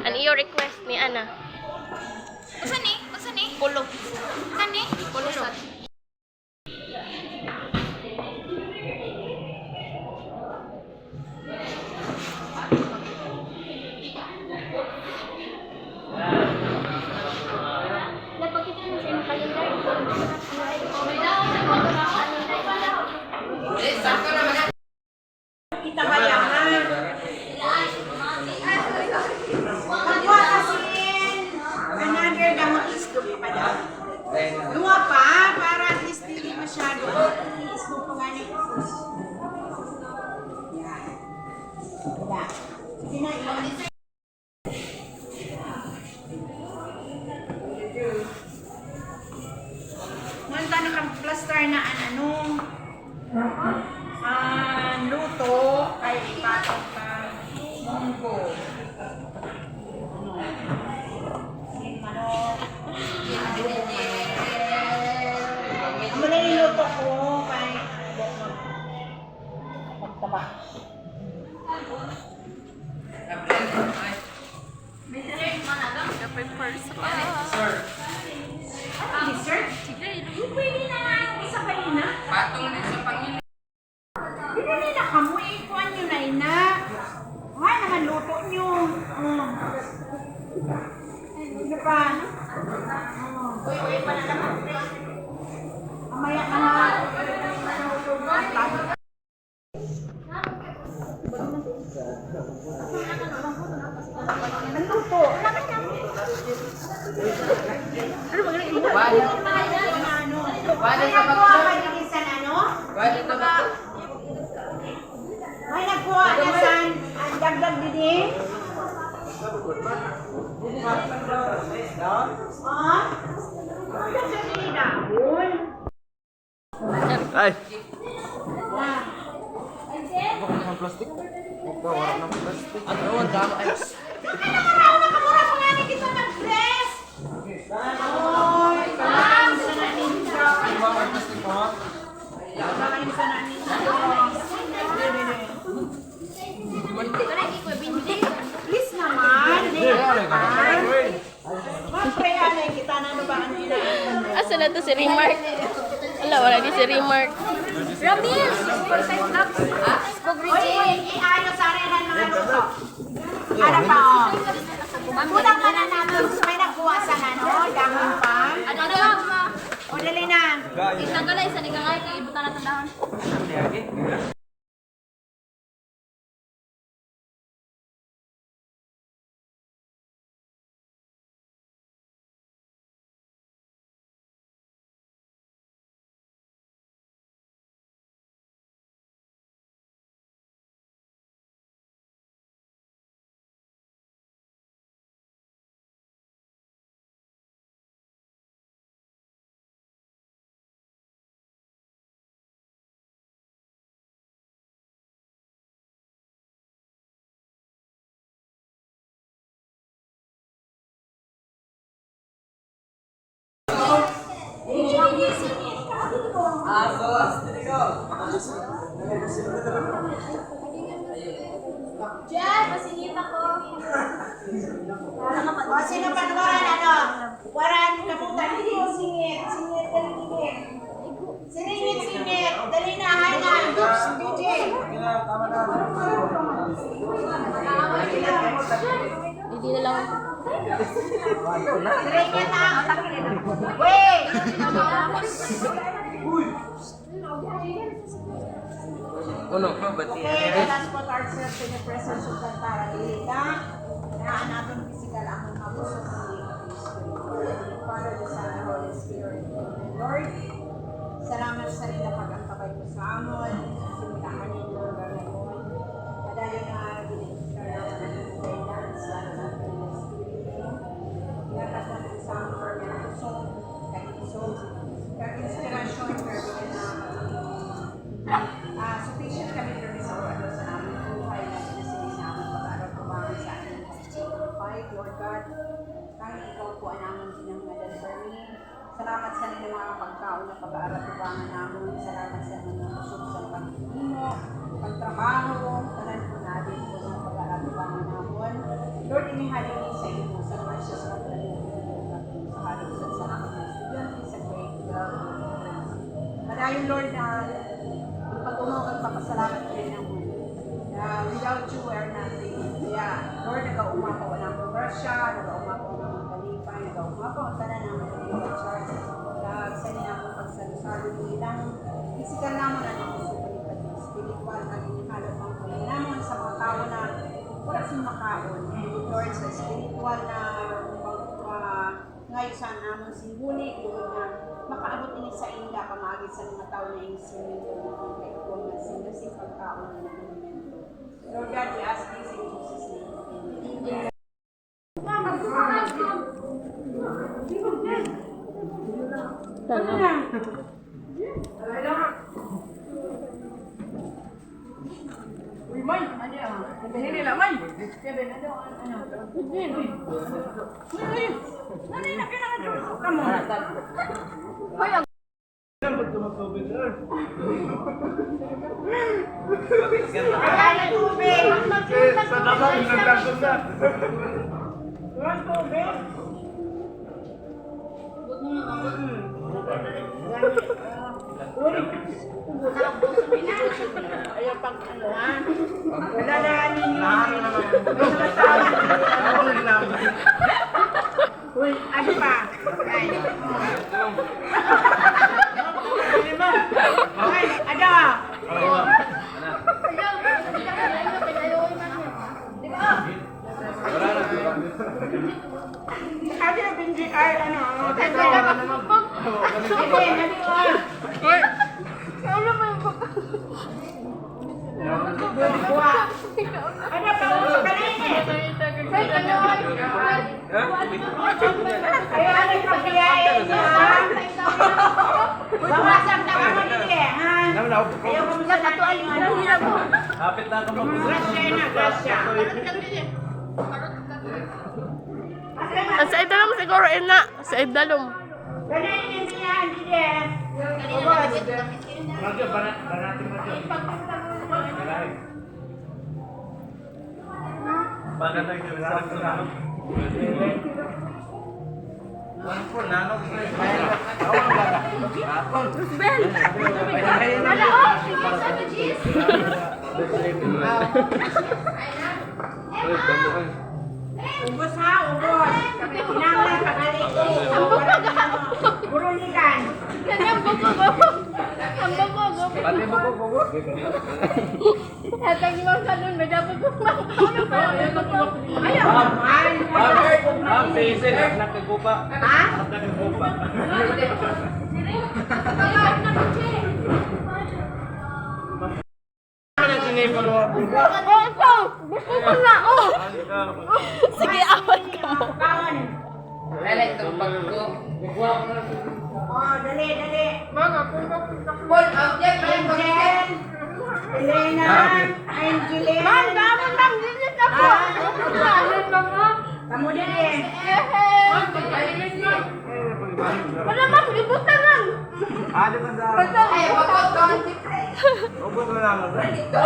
Ano yung request ni Ana? Usa ni? Pulo. Kani? Pulo. Kita bayangan. Magwa kasin. Another damang isko pa daw. Luwa pa, para at least hindi masyado. Isko pa nga niya. Yan. Wala. Sige na, ilan. Nanta na kang plaster na ano. Luto kay ipatong ka munggo. Ang mula niluto ko kay magtaba. Dessert? Sige, pwede na nga yung isa kanina. Patong din sa Panginoon. Hindi na kamoy, ikuan nyo na ina. Ay, naman luto nyo. Ano pa? Uy, pa na naman. Mamaya ka na. Ang luto. Ano ba ganun? Wala sa Nagkuha ka din sa ano? Wala sa bato. May nagkuha na sa dagdag din eh. Dagdag din eh dahon. Ay! Ano ang dama ay Nakaraw na kamura pa nga ni kita nag-dress. Oy, kamain sa naninja. Kamain sa naninja. Please naman. Magpayanay kita na ba ang inaan? Asa na to si Remark? Wala, wala di si Remark. Ramil! For time lapse. Oy, ano sa rin ang mga luto? Ano pa o? Kulang ka na namin. May nagkuha sa ano? Dahon pa? Ano na? O dali na. Isang gala, isa ni Gangay, kay ibutan na tandahan. Diyan, masingit ako. O sino pa waran ano? Waran kamutan. Hindi o singit. Singit, dali singit. Singit, singit. Dali na, hay na. DJ. Hindi na lang. Singit na. Wait. Uno pa ba Okay, let us put ourselves in the presence of God para ilita. Naan natin physical ang mga puso sa Father, the Son, and Holy Spirit. Lord, salamat sa rin na pag-antabay mo sa amon. Similahan ninyo ang gagawin. Madali na ginigitara na ng guidance sa Holy Spirit. Inatas natin sa amon for miracles. Kag-inspirasyon, mga pagkaon na pag-aaratubangan namin. Salamat sa mga kusog sa pagkikimo, pagtrabaho, tanan po natin po sa pag-aaratubangan namin. Lord, inihalin sa inyo sa precious na sa halusan sa aking estudyante, sa grade 12. Madayon, Lord, na pag-umaw at papasalamat kayo ng mundo. Without you, we are nothing. Kaya, Lord, nag-aumapaw ng Russia, nag-aumapaw ng mga kalipay, nag-aumapaw ang tanan ng mga kalipay, Church. Sa niya akong pagsalo-salo ilang physical naman na ng susulit at spiritual at inihalap ang kulay naman sa mga tao na wala sa makaon. Lord, sa spiritual na ngayon sa namang simbuli, Lord, na makaabot ini sa inda pamagit sa mga tao na insimin ng kaikon na sinasing pagkaon na namin. Lord God, we ask this in Jesus' name. Uy, May! Hindi nila, May! Kevin, ano? Nanay na kailangan doon. Come on. Hoy, ang... Ay, tubig! Sa nasa, nagdagdag na. Ang tubig! Ayaw pang ano ha? Alalahanin niyo. Uy, ano pa? Ay. Ay, ada. Kasi na binji ay ano? Sige, nali ko. Ano mo yung buwa? Ano pa ulo ka na yun eh? Ay, ano? Ay, ano yung pagkayain mo ha? Bawasan na ka mo nili ha? Ayaw mo sa natuan yung ano nila mo. Kapit na ka Grasya na, grasya. Ang sa idalom siguro, ina. Sa idalom. Ganun yung yan, hindi eh. Radyo, banatin radyo. Bagay tayo sa nanok. Ano po, nanok? Awang baga. Ben! Wala, oh! Sige, sa Jis! Ubus ha, ubus. Hinanglan, pagaling ko. Burulikan. Kanyang buko-buko! Ang buko-buko! Pati buko. At ang ibang salon, may dapat buko-buko! Ano ba? Ayaw naman. Ma'am, face it. Nakagupa. Ha? Nakagupa. Oh, ito! Gusto ko na, oh! Sige, awat ka mo. Kaon. Lalay itong bag ko. Oh, dali, dali. Paul, object, Angel. Elena. Angeline. Ma'am, damon lang din ito po! Kamu din eh. Wala, ma'am, ibutan lang! Ano ba sa... Ay, bakot ko ang Ubus mo lang. Dito.